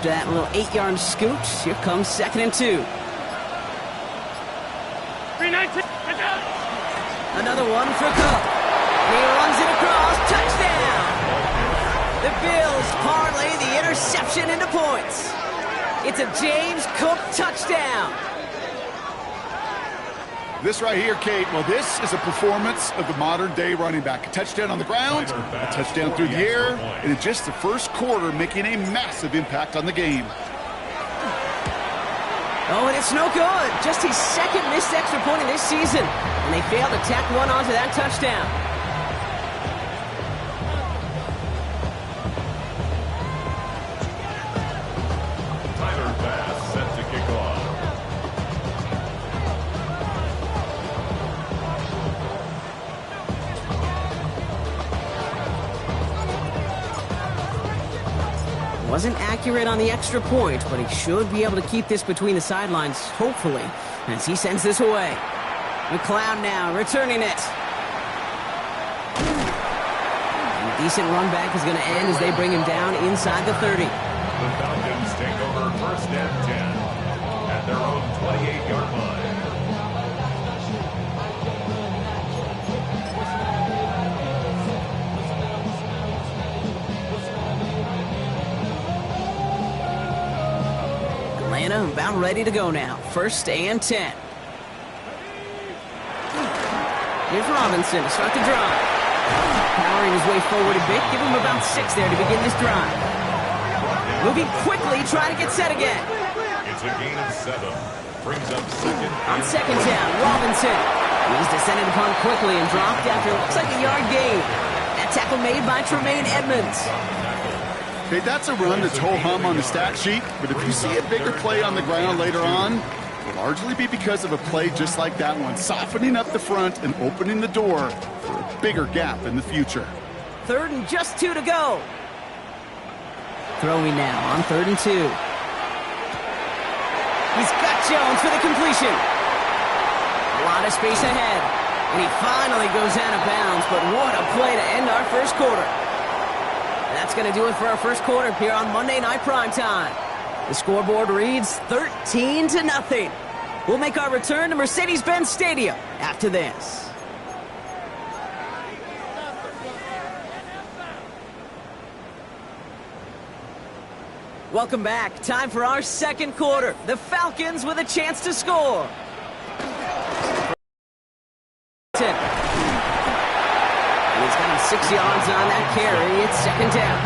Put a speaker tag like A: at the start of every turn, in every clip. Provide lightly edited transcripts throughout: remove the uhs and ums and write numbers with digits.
A: after that little 8-yard scoot. Here comes 2nd and 2.
B: 319.
A: Another one for Cook. He runs it across. Touchdown! The Bills parlay the interception into points. It's a James Cook touchdown.
C: This right here, Kate, well, this is a performance of the modern-day running back. A touchdown on the ground, a touchdown through the air, and in just the first quarter, making a massive impact on the game.
A: Oh, and it's no good. Just his 2nd missed extra point of this season. And they failed to tack one onto that touchdown. Wasn't accurate on the extra point, but he should be able to keep this between the sidelines, hopefully, as he sends this away. McLeod now returning it. And decent run back is going to end as they bring him down inside the 30.
D: The Falcons take over 1st and 10 at their own 28-yard line.
A: Atlanta about ready to go now. 1st and 10. Here's Robinson to start the drive. Powering his way forward a bit. Give him about 6 there to begin this drive. Moving quickly, trying to get set again.
D: It's a gain of 7. Brings up 2nd.
A: On 2nd down, Robinson. He's descended upon quickly and dropped after looks like a yard gain. That tackle made by Tremaine Edmonds.
C: Okay, that's a run that's ho-hum on the stat sheet, but if you see a bigger play on the ground later on, it will largely be because of a play just like that one, softening up the front and opening the door for a bigger gap in the future.
A: 3rd and just 2 to go. Throwing now on 3rd and 2. He's got Jones for the completion. A lot of space ahead, and he finally goes out of bounds, but what a play to end our first quarter. That's going to do it for our first quarter here on Monday Night Primetime. The scoreboard reads 13-0. We'll make our return to Mercedes-Benz Stadium after this. Welcome back. Time for our second quarter. The Falcons with a chance to score. He's got him 6 yards on that carry. It's 2nd down.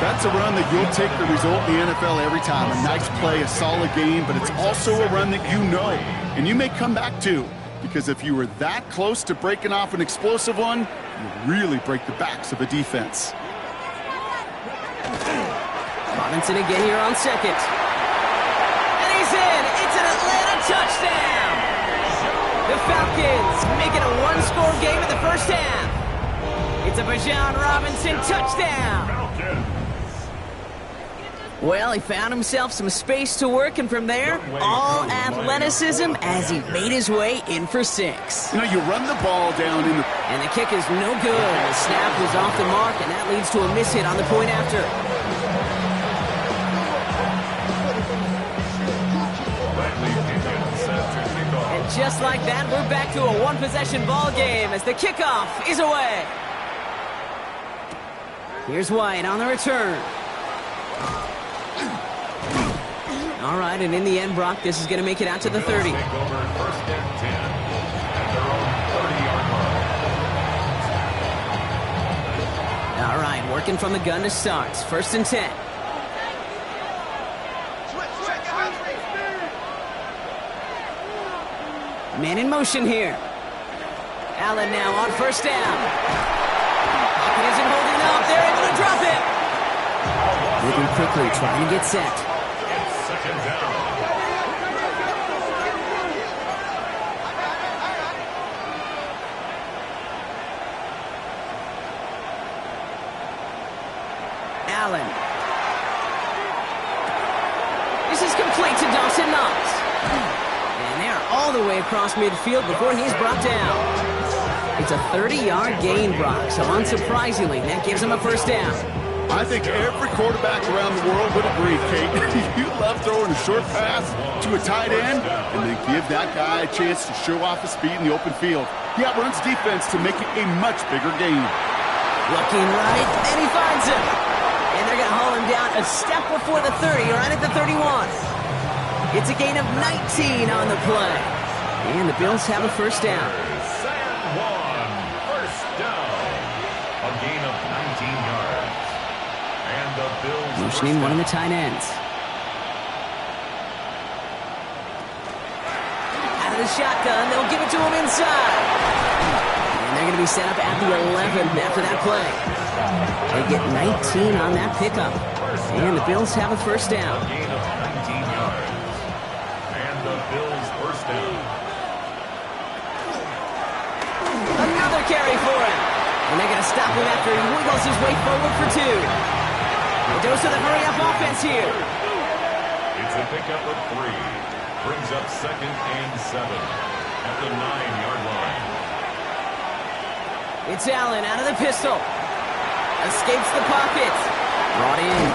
C: That's a run that you'll take the result in the NFL every time. A nice play, a solid game, but it's also a run that you know, and you may come back to, because if you were that close to breaking off an explosive one, you really break the backs of a defense.
A: Robinson again here on 2nd. And he's in. It's an Atlanta touchdown. The Falcons make it a one-score game in the first half. It's a Bijan Robinson touchdown. Well, he found himself some space to work, and from there, all athleticism as he made his way in for 6.
C: You know, you run the ball down in the...
A: And the kick is no good. The snap was off the mark, and that leads to a miss hit on the point after. And just like that, we're back to a one-possession ball game as the kickoff is away. Here's White on the return. All right, and in the end, Brock, this is going to make it out to the 30.
D: Take over 1st and 10 at their own 30-yard line.
A: All right, working from the gun to start. 1st and 10. Man in motion here. Allen now on 1st down. Pocket isn't holding up. They're able to drop it. Moving quickly, trying to get set.
D: It's 2nd down.
A: Allen. This is complete to Dawson Knox. And they're all the way across midfield before he's brought down. It's a 30-yard gain, Brock, so unsurprisingly, that gives him a 1st down.
C: I think every quarterback around the world would agree, Kate. You love throwing a short pass to a tight end and then give that guy a chance to show off his speed in the open field. He outruns defense to make it a much bigger game.
A: Looking right, and he finds him. And they're going to haul him down a step before the 30, right at the 31. It's a gain of 19 on the play. And the Bills have a first down.
D: First down. A gain of 19 yards. And the Bills
A: motioning one of the tight ends. Out of the shotgun, they'll give it to him inside. And they're going to be set up at the 11 after that play. They get 19 on that pickup. And the Bills have a first down.
D: A gain of 19 yards. And the Bills first down.
A: Another carry for him. And they're going to stop him after he wiggles his way forward for 2. A dose of the hurry-up offense here.
D: It's a pickup of 3. Brings up 2nd and 7 at the 9-yard line.
A: It's Allen out of the pistol. Escapes the pocket. Brought in.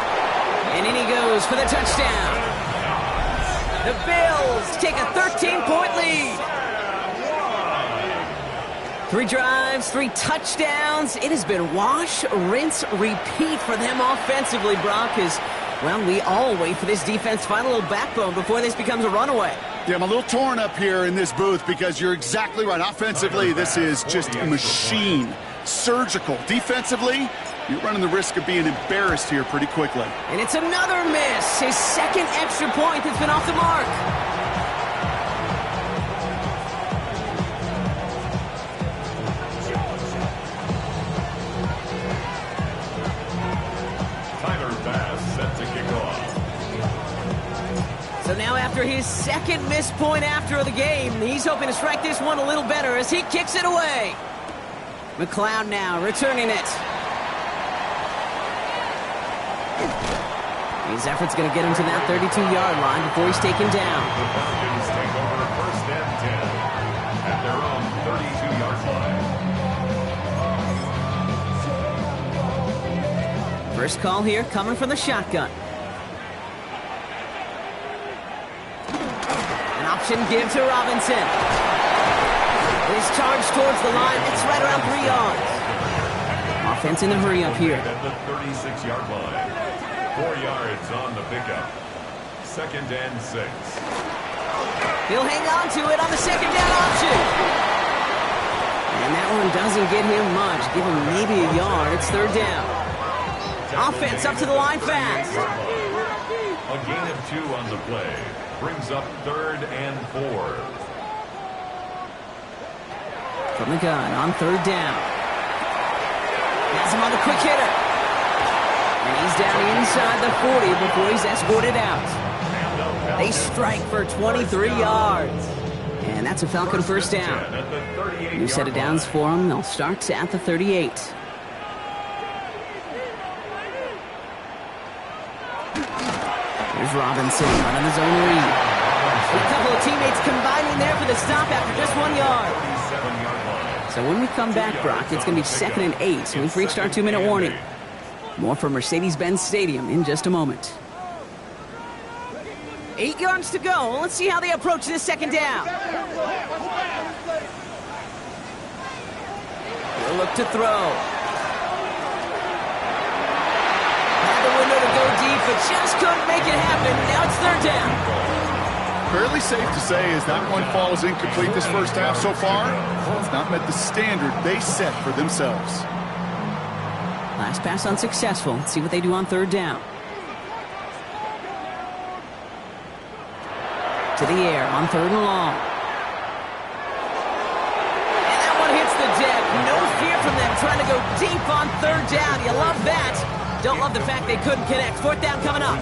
A: And in he goes for the touchdown. The Bills take a 13-point lead. 3 drives, 3 touchdowns. It has been wash, rinse, repeat for them offensively, Brock, as, well, we all wait for this defense to find a little backbone before this becomes a runaway.
C: Yeah, I'm a little torn up here in this booth because you're exactly right. Offensively, this is just a machine. Surgical. Defensively, you're running the risk of being embarrassed here pretty quickly.
A: And it's another miss. His second extra point that's been off the mark. So now after his second missed point after the game, he's hoping to strike this one a little better as he kicks it away. McLeod now returning it. His effort's going to get him to that 32-yard line before he's taken down.
D: The Falcons take over 1st and 10 at their own 32-yard line.
A: First call here coming from the shotgun. An option give to Robinson. His charge towards the line. It's right around 3 yards. Offense in the hurry-up here.
D: At the 36-yard line. 4 yards on the pickup. 2nd and 6.
A: He'll hang on to it on the second down option. And that one doesn't get him much. Give him maybe a yard. It's 3rd down. Offense up to the line fast.
D: A gain of 2 on the play. Brings up 3rd and 4.
A: From the gun on 3rd down. Has him on the quick hitter. And he's down inside the 40 before he's escorted out. They strike for 23 yards. And that's a Falcon first down. New set of downs for them. They'll start at the 38. Here's Robinson running his own read. A couple of teammates combining there for the stop after just 1 yard. So when we come back, Brock, it's going to be 2nd and 8. We've reached our 2-minute warning. More from Mercedes-Benz Stadium in just a moment. 8 yards to go. Let's see how they approach this second down. He'll look to throw. Had the window to go deep, but just couldn't make it happen. Now it's 3rd down.
C: Fairly safe to say as that one falls incomplete this first half so far, it's not met the standard they set for themselves.
A: Last pass unsuccessful. Let's see what they do on 3rd down. To the air on 3rd and long. And that one hits the deck. No fear from them trying to go deep on 3rd down. You love that. Don't love the fact they couldn't connect. 4th down coming up.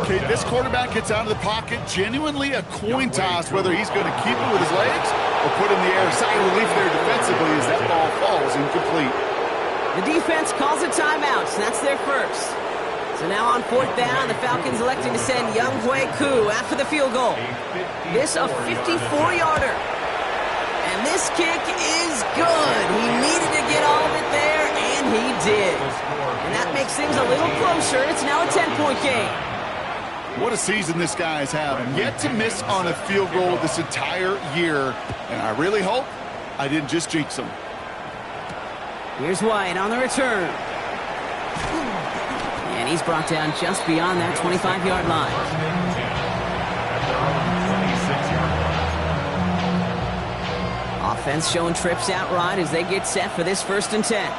C: Okay, this quarterback gets out of the pocket. Genuinely a coin toss whether he's going to keep it with his legs or put in the air. Sigh of relief there defensively as that ball falls incomplete.
A: The defense calls a timeout. So that's their first. So now on 4th down, the Falcons electing to send Younghoe Koo after the field goal. This a 54-yarder. And this kick is good. He needed to get all of it there, and and he did. And that makes things a little closer. It's now a 10-point game.
C: What a season this guy is having. Yet to miss on a field goal this entire year. And I really hope I didn't just jinx him.
A: Here's White on the return. And he's brought down just beyond that 25-yard line. Offense showing trips out right as they get set for this 1st and 10.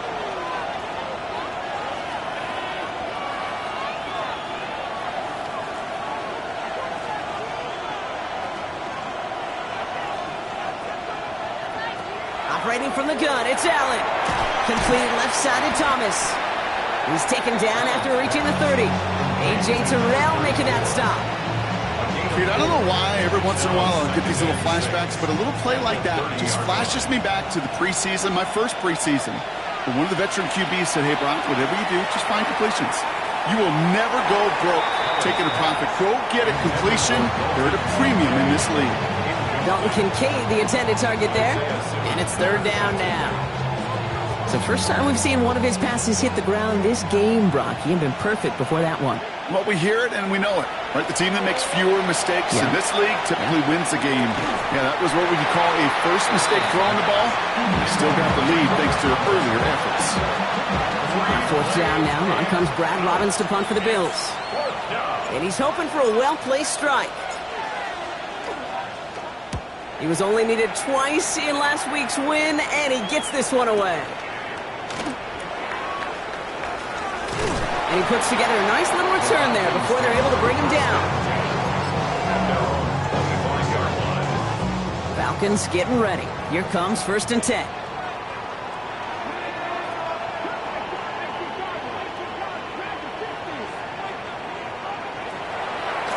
A: Operating from the gun, it's Allen. Completed left-sided Thomas. He's taken down after reaching the 30. A.J. Terrell making that stop.
C: Dude, I don't know why every once in a while I'll get these little flashbacks, but a little play like that just flashes me back to the preseason, my first preseason. But one of the veteran QBs said, hey, Brock, whatever you do, just find completions. You will never go broke taking a profit. Go get a completion. They're at a premium in this league.
A: Dalton Kincaid, the intended target there. And it's 3rd down now. It's the first time we've seen one of his passes hit the ground this game, Brock. He had been perfect before that one.
C: Well, we hear it and we know it, right? The team that makes fewer mistakes in this league typically wins the game. Yeah, that was what we could call a first mistake throwing the ball. Still got the lead thanks to earlier efforts.
A: 4th down now. On comes Brad Robbins to punt for the Bills. And he's hoping for a well-placed strike. He was only needed twice in last week's win, and he gets this one away. And he puts together a nice little return there before they're able to bring him down. Falcons getting ready. Here comes 1st and 10.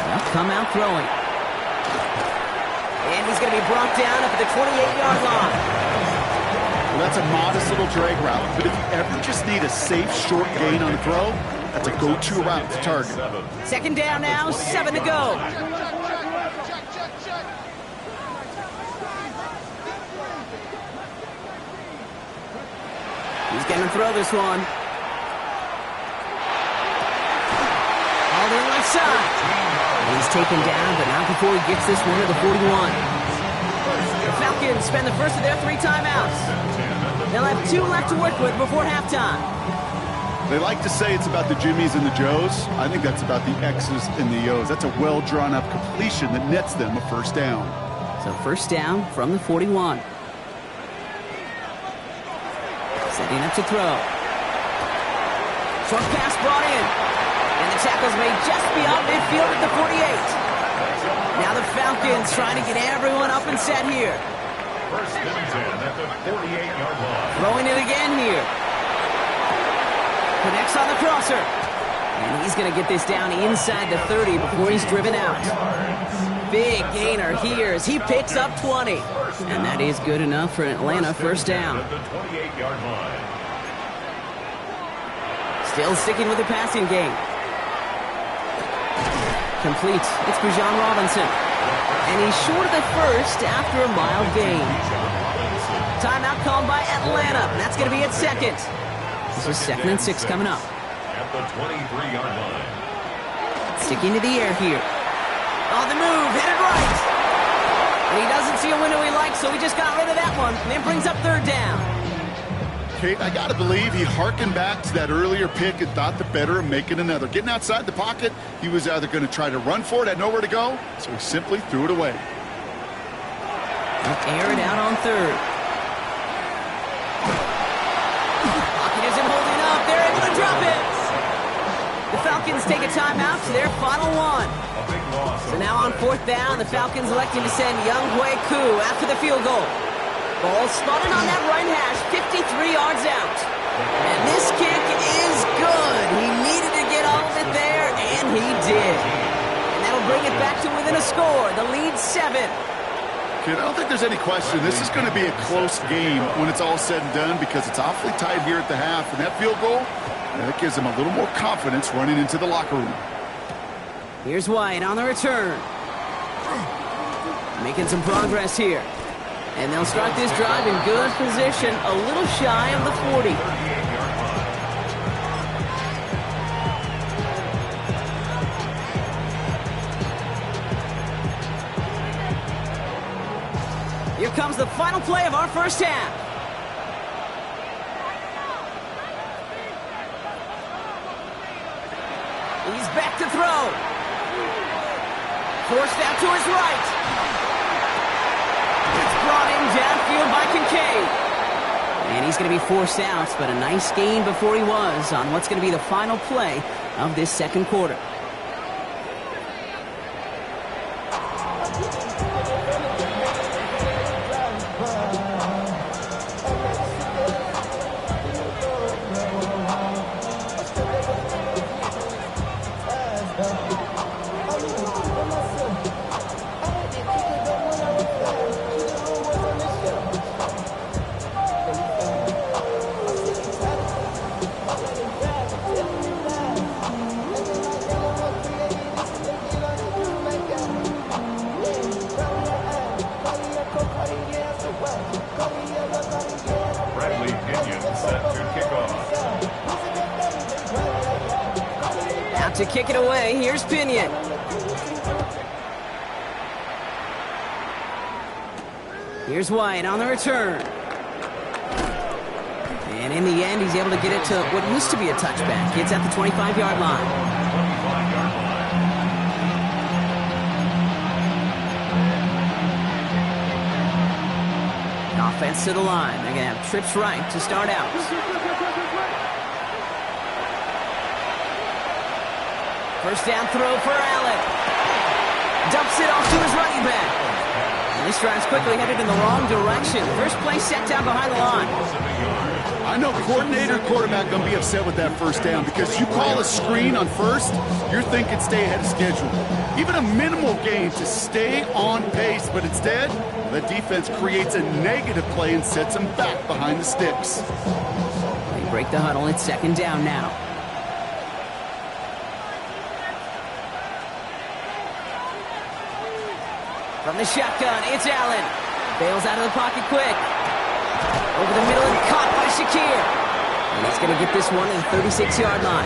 A: They'll come out throwing. And he's going to be brought down up at the 28-yard line.
C: Well, that's a modest little drag route, but if you ever just need a safe, short gain on the throw, that's a go-to route to target.
A: 2nd down now, 7 to go. He's going to throw this one. All the left side. He's taken down, but not before he gets this one to the 41. The Falcons spend the first of their 3 timeouts. They'll have 2 left to work with before halftime.
C: They like to say it's about the Jimmies and the Joes. I think that's about the X's and the O's. That's a well-drawn-up completion that nets them a 1st down.
A: So 1st down from the 41. Setting up to throw. Short pass brought in. And the tackle's made just beyond midfield at the 48. Now the Falcons trying to get everyone up and set here.
D: 1st and 10 at the 48-yard line.
A: Throwing it again here. Connects on the crosser. And he's going to get this down inside the 30 before he's driven out. Big gainer here as he picks up 20. And that is good enough for an Atlanta 1st down.
D: At the 28-yard line.
A: Still sticking with the passing game. Complete. It's Bijan Robinson. And he's short of the 1st after a mild gain. Timeout called by Atlanta. That's going to be at 2nd. This is 2nd and 6 coming up.
D: At the 23-yard line.
A: Sticking to the air here. On the move, hit it right. And he doesn't see a window he likes, so he just got rid of that one. And then brings up 3rd down.
C: Kate, I got to believe he hearkened back to that earlier pick and thought the better of making another. Getting outside the pocket, he was either going to try to run for it, had nowhere to go, so he simply threw it away.
A: They'll air it out on 3rd. Pocket isn't holding up. They're able to drop it. The Falcons take a timeout to their final one. So now on 4th down, the Falcons electing to send Younghoe Koo after the field goal. Ball spotted on that right hash, 53 yards out. And this kick is good. He needed to get all of it there, and he did. And that'll bring it back to within a score. The lead 7.
C: Kid, I don't think there's any question. This is going to be a close game when it's all said and done because it's awfully tight here at the half. And that field goal, that gives them a little more confidence running into the locker room.
A: Here's White on the return. Making some progress here. And they'll start this drive in good position, a little shy of the 40. comes the final play of our first half. He's back to throw. Forced out to his right. It's brought in downfield by Kincaid. And he's going to be forced out, but a nice gain before he was on what's going to be the final play of this second quarter. To kick it away, here's Pinion. Here's Wyatt on the return. And in the end, he's able to get it to what used to be a touchback. It's at the 25-yard line. Offense to the line. They're going to have trips right to start out. First down throw for Allen. Dumps it off to his running back. And this drive's quickly headed in the wrong direction. First play set down behind the line.
C: I know coordinator quarterback going to be upset with that first down because you call a screen on first, you're thinking stay ahead of schedule. Even a minimal gain to stay on pace, but instead, the defense creates a negative play and sets them back behind the sticks.
A: They break the huddle. It's second down now. From the shotgun, it's Allen. Bails out of the pocket quick. Over the middle and caught by Shakir. And he's going to get this one at the 36-yard line.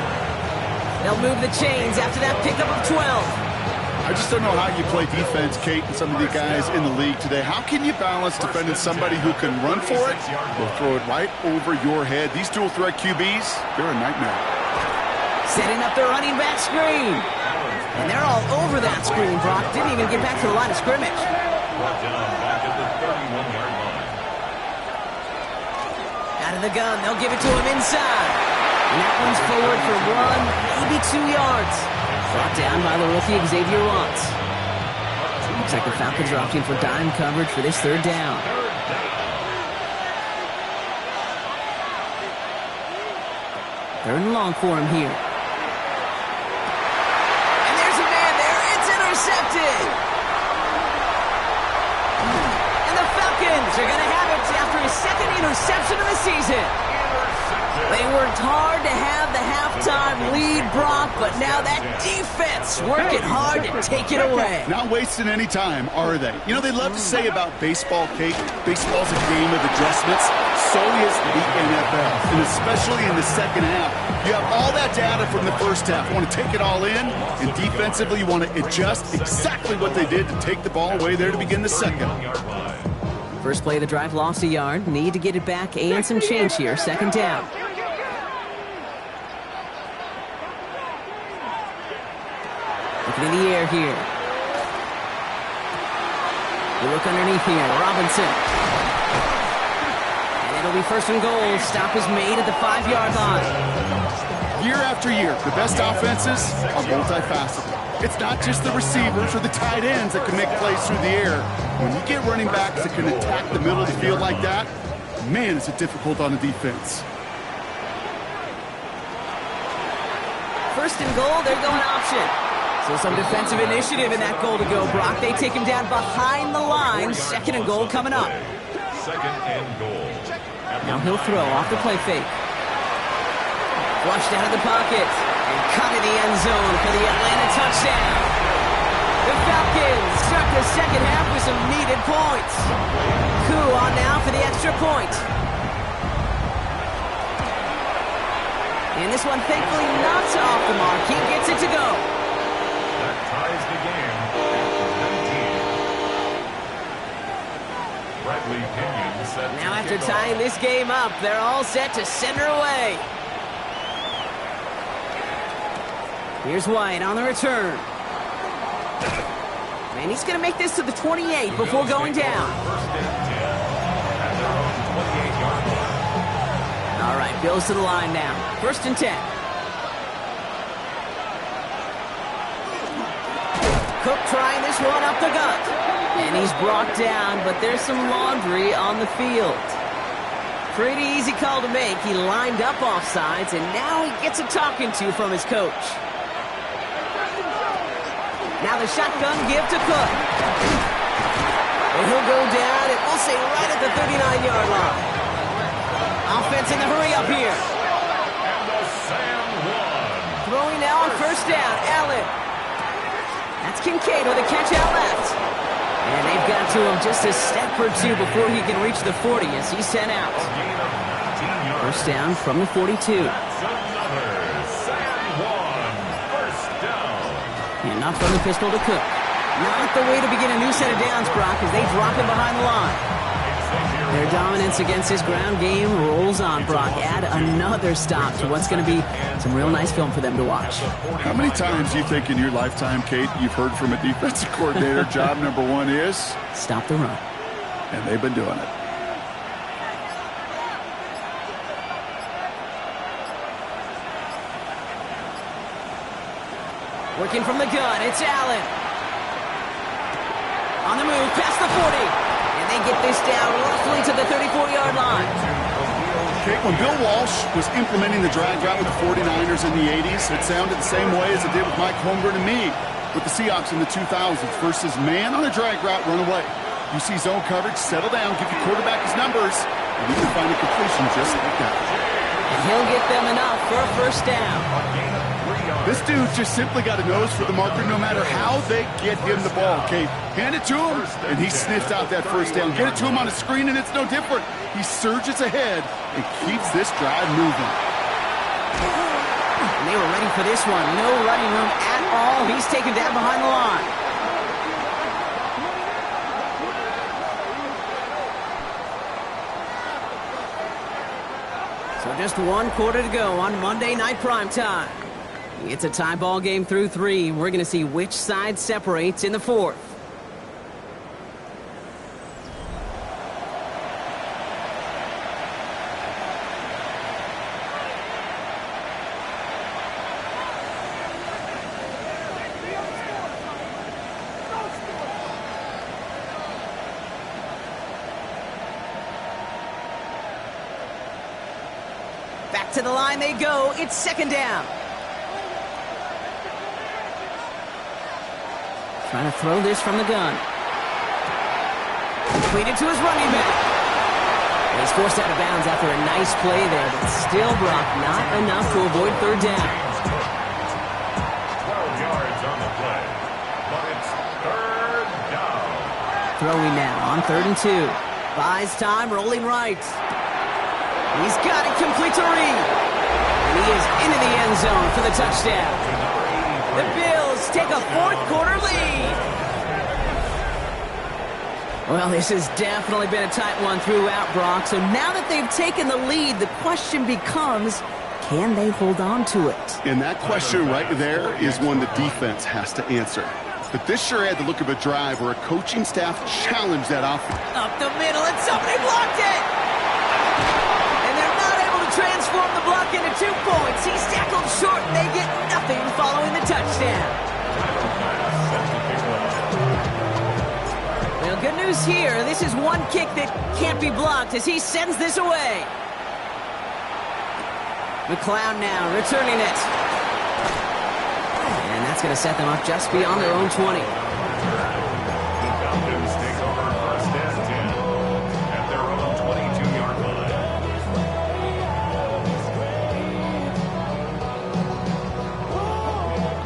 A: They'll move the chains after that pickup of 12.
C: I just don't know how you play defense, Kate, and some of the guys in the league today. How can you balance defending somebody who can run for it or throw it right over your head? These dual threat QBs, they're a nightmare.
A: Setting up the running back screen. And they're all over that screen, Brock. Didn't even get back to the line of scrimmage.
D: Brought down back at the 31-yard line.
A: Out of the gun, they'll give it to him inside. And that one's forward for 1, maybe 2 yards. Brought down by the rookie Xavier Watts. Looks like the Falcons are opting for dime coverage for this third down. Third and long for him here. Intercepted. And the Falcons are going to have it after his second interception of the season. They worked hard to have the halftime lead, Brock, but now that defense working hard to take it away.
C: Not wasting any time, are they? You know, they love to say about baseball, Kate, baseball's a game of adjustments. So is the NFL, and especially in the second half. You have all that data from the first half. You want to take it all in, and defensively you want to adjust exactly what they did to take the ball away there to begin the second.
A: First play of the drive, lost a yard. Need to get it back and some change here. Second down. Looking in the air here. You look underneath here. Robinson. And it'll be first and goal. Stop is made at the 5-yard line.
C: Year after year, the best offenses are multifaceted. It's not just the receivers or the tight ends that can make plays through the air. When you get running backs that can attack the middle of the field like that, man, is it difficult on the defense.
A: First and goal, they're going option. So some defensive initiative in that goal to go, Brock. They take him down behind the line. Second and goal coming up.
D: Second and goal.
A: Now he'll throw off the play fake. Flushed out of the pocket. And cut in the end zone for the Atlanta touchdown. The Falcons start the second half with some needed points. Koo on now for the extra point. And this one thankfully not off the mark. He gets it to go.
D: That ties the game
A: Now after tying this game up, they're all set to send her away. Here's White on the return. And he's going to make this to the 28 before going down. All right, Bills to the line now. 1st and 10. Cook trying this one up the gut. And he's brought down, but there's some laundry on the field. Pretty easy call to make. He lined up offsides, and now he gets a talking to from his coach. Now the shotgun give to Cook. And he'll go down, and we'll say right at the 39-yard line. Offense in the hurry up here. Throwing now on 1st down, Allen. That's Kincaid with a catch out left. And they've got to him just a step or two before he can reach the 40 as he's sent out. 1st down from the 42. And not from the pistol to Cook. Not the way to begin a new set of downs, Brock, as they drop him behind the line. Their dominance against his ground game rolls on, Brock. Add another stop to what's going to be some real nice film for them to watch.
C: How many times do you think in your lifetime, Kate, you've heard from a defensive coordinator, job number 1 is?
A: Stop the run.
C: And they've been doing it.
A: Working from the gun, it's Allen. On the move, past the 40. And they get this down roughly to the 34-yard line.
C: Kate, when Bill Walsh was implementing the drag route with the 49ers in the 80s, it sounded the same way as it did with Mike Holmgren and me with the Seahawks in the 2000s versus man on a drag route, run away. You see zone coverage, settle down, give your quarterback his numbers, and you can find a completion just like that.
A: And he'll get them enough for a 1st down.
C: This dude just simply got a nose for the marker no matter how they get him the ball, Kate. Hand it to him, and he sniffs out that 1st down. Get it to him on a screen, and it's no different. He surges ahead and keeps this drive moving.
A: And they were ready for this one. No running room at all. He's taken down behind the line. So just 1 quarter to go on Monday Night Primetime. It's a tie ball game through 3. We're going to see which side separates in the 4th. Back to the line they go. It's 2nd down. Trying to throw this from the gun. Completed to his running back. He's forced out of bounds after a nice play there, but still, Brock, not enough to avoid 3rd down.
D: 12 yards on the play, but it's 3rd down.
A: Throwing now on 3rd and 2. Buys time, rolling right. He's got it complete to Reed. And he is into the end zone for the touchdown. The Bills take a 4th quarter lead. Well, this has definitely been a tight one throughout, Brock. So now that they've taken the lead, the question becomes, can they hold on to it?
C: And that question right there is one the defense has to answer. But this sure had the look of a drive where a coaching staff challenged that offense.
A: Up the middle, and somebody blocked it! And they're not able to transform the block into 2 points. He's tackled short, and they get nothing following the touchdown. Well, good news here. This is one kick that can't be blocked as he sends this away. McLeod now returning it. And that's going to set them up just beyond their own 20.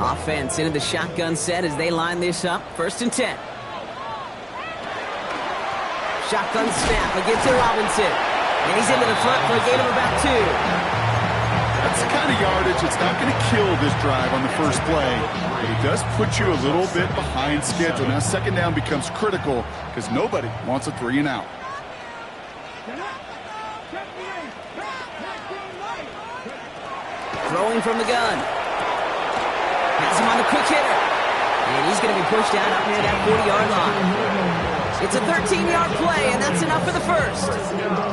A: Offense into the shotgun set as they line this up. 1st and 10. Shotgun snap against Robinson. And he's into the front for a gain of about 2.
C: That's the kind of yardage that's not going to kill this drive on the first play. But it does put you a little bit behind schedule. Now 2nd down becomes critical because nobody wants a 3 and out.
A: Throwing from the gun. Has him on the quick hitter. And he's going to be pushed out up near that 40-yard line. It's a 13-yard play, and that's enough for the first.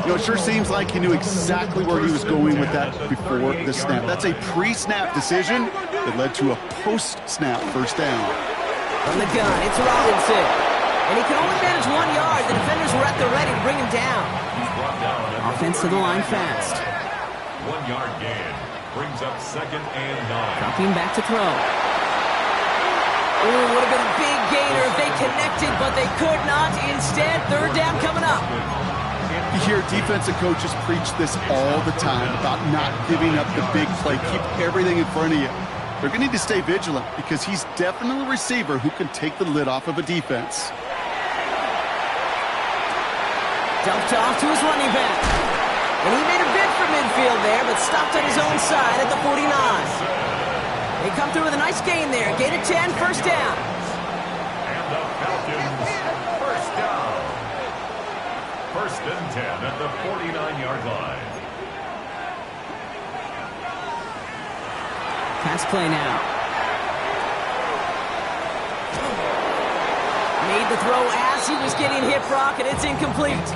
C: You know, it sure seems like he knew exactly where he was going with that before the snap. That's a pre-snap decision that led to a post-snap first down.
A: From the gun, it's Robinson. And he can only manage 1 yard. The defenders were at the ready to bring him down. Offense to the line fast.
D: 1 yard gain. Brings up 2nd and 9.
A: Dropping back to throw. Ooh, would have been a big gainer if they connected, but they could not. Instead, 3rd down coming up.
C: You hear defensive coaches preach this all the time about not giving up the big play. Keep everything in front of you. They're going to need to stay vigilant because he's definitely a receiver who can take the lid off of a defense.
A: Dumped off to his running back. And he made a bid for midfield there, but stopped on his own side at the 49. They come through with a nice gain there. Gain of 10, first down.
D: And the Falcons, first down. 1st and 10 at the 49-yard line.
A: Pass play now. Made the throw as he was getting hit, Brock, and it's incomplete.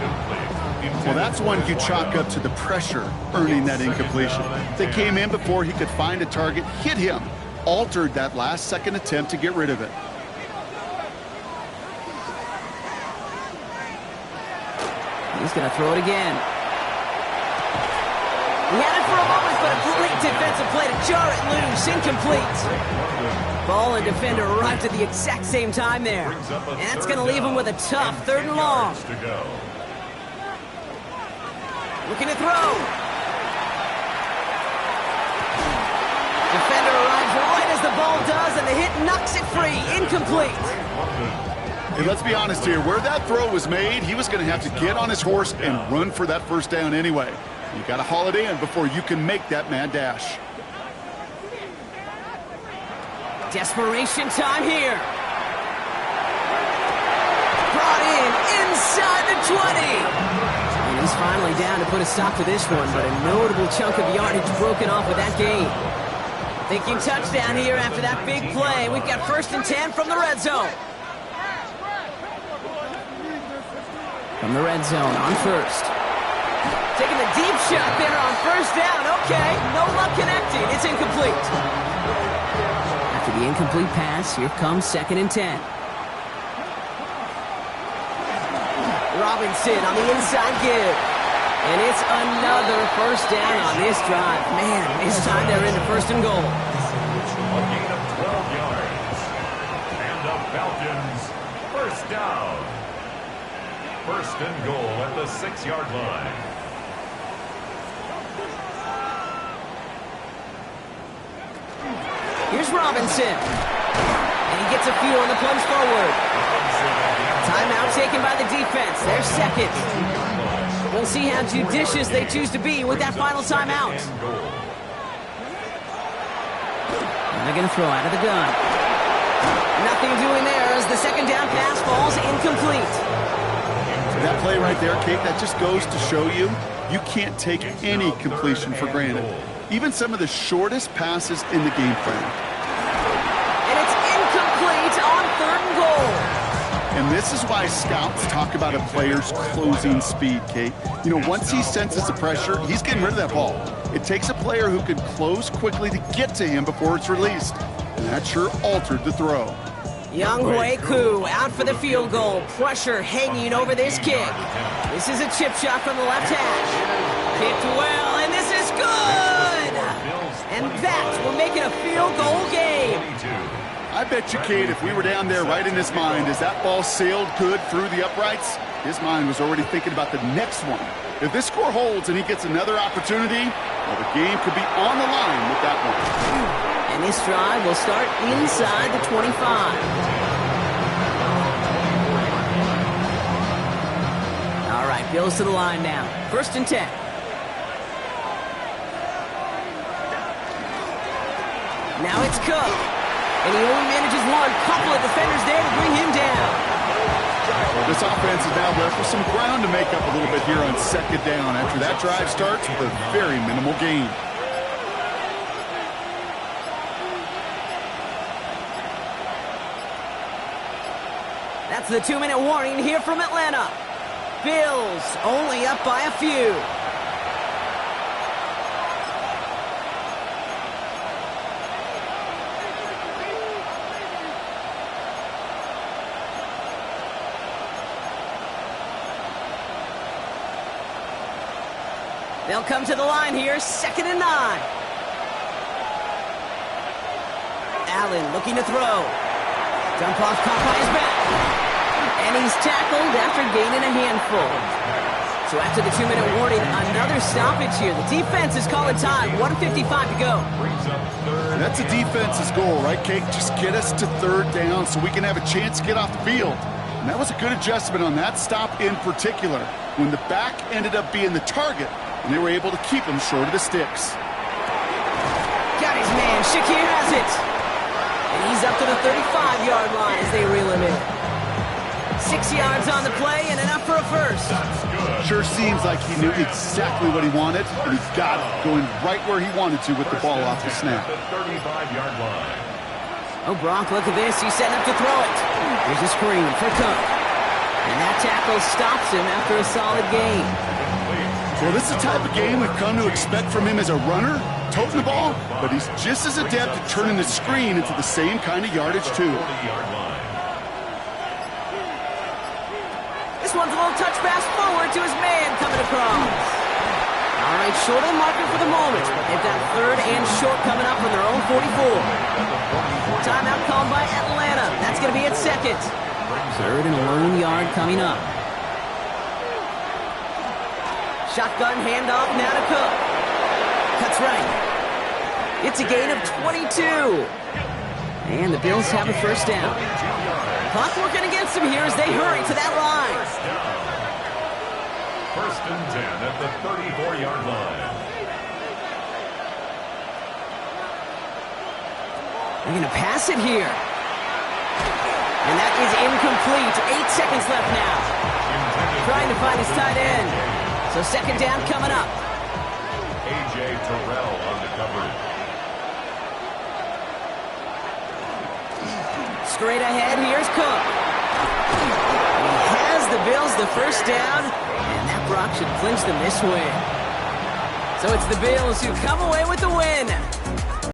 C: Well, that's one you chalk up to the pressure earning that incompletion. They came in before he could find a target, hit him, altered that last-second attempt to get rid of it.
A: He's going to throw it again. He had it for a moment, but a great defensive play to jar it loose. Incomplete. Ball and defender arrived at the exact same time there. And that's going to leave him with a tough 3rd and long. Looking to throw. Defender arrives right as the ball does, and the hit knocks it free. Incomplete.
C: Hey, let's be honest here. Where that throw was made, he was going to have to get on his horse and run for that first down anyway. You got to haul it in before you can make that mad dash.
A: Desperation time here. Brought in inside the 20. And he's finally down to put a stop to this one, but a notable chunk of yardage broken off with that gain. Thinking touchdown here after that big play. We've got 1st and 10 from the red zone. From the red zone on 1st. Taking the deep shot there on 1st down. Okay, no luck connecting. It's incomplete. After the incomplete pass, here comes 2nd and 10. Robinson on the inside give. And it's another first down on this drive. Man, this time they're into 1st and goal.
D: A gain of 12 yards. And the Falcons, first down. 1st and goal at the 6-yard line.
A: Here's Robinson. And he gets a few on the plunge forward. Timeout taken by the defense. They're 2nd. We'll see how judicious they choose to be with that final timeout. And they're going to throw out of the gun. Nothing doing there as the 2nd down pass falls incomplete.
C: That play right there, Kate, that just goes to show you, you can't take any completion for granted. Even some of the shortest passes in the game plan.
A: And it's incomplete on 3rd and goal.
C: And this is why scouts talk about a player's closing speed, Kate. You know, once he senses the pressure, he's getting rid of that ball. It takes a player who can close quickly to get to him before it's released. And that sure altered the throw.
A: Younghoe Koo out for the field goal. Pressure hanging over this kick. This is a chip shot from the left hash. Kicked well, and this is good! And that will make it a field goal game.
C: I bet you, Kate, if we were down there right in his mind, as that ball sailed good through the uprights, his mind was already thinking about the next one. If this score holds and he gets another opportunity, well, the game could be on the line with that one.
A: And this drive will start inside the 25. All right, Bills to the line now. 1st and 10. Now it's Cook. And he only manages one. Couple of defenders there to bring him down.
C: Well, this offense is now left with some ground to make up a little bit here on second down after that drive starts with a very minimal gain.
A: That's the 2-minute warning here from Atlanta. Bills only up by a few. They'll come to the line here, 2nd and 9. Allen looking to throw. Dump off caught by his back. And he's tackled after gaining a handful. So after the 2-minute warning, another stoppage here. The defense is calling time. 1:55 to go.
C: That's a defense's goal, right, Kate? Just get us to 3rd down so we can have a chance to get off the field. And that was a good adjustment on that stop in particular, when the back ended up being the target, and they were able to keep him short of the sticks.
A: Got his man. Shakir has it. And he's up to the 35-yard line as they reel him in. 6 yards on the play and enough for a first.
C: Sure seems like he knew exactly what he wanted, and he got it, going right where he wanted to with the ball off the snap.
D: The 35-yard line.
A: Oh, Brock, look at this. He's setting up to throw it. Here's a screen for Cook. And that tackle stops him after a solid gain.
C: Well, this is the type of game we've come to expect from him as a runner, toting the ball, but he's just as adept at turning the screen into the same kind of yardage, too.
A: This one's a little touch pass forward to his man coming across. All right, short of the marker for the moment, but they've got 3rd and short coming up from their own 44. Timeout called by Atlanta. That's going to be at 2nd. 3rd and a lone yard coming up. Shotgun handoff now to Cook. Cuts right. It's a gain of 22. And the Bills have a first down. Clock working against them here as they hurry to that line.
D: 1st and 10 at the 34-yard line.
A: They're going to pass it here. And that is incomplete. 8 seconds left now. Trying to find his tight end. So 2nd down coming up.
D: A.J. Terrell on the coverage.
A: Straight ahead, here's Cook. He has the Bills the first down, and that Brock should clinch them this win. So it's the Bills who come away with the win.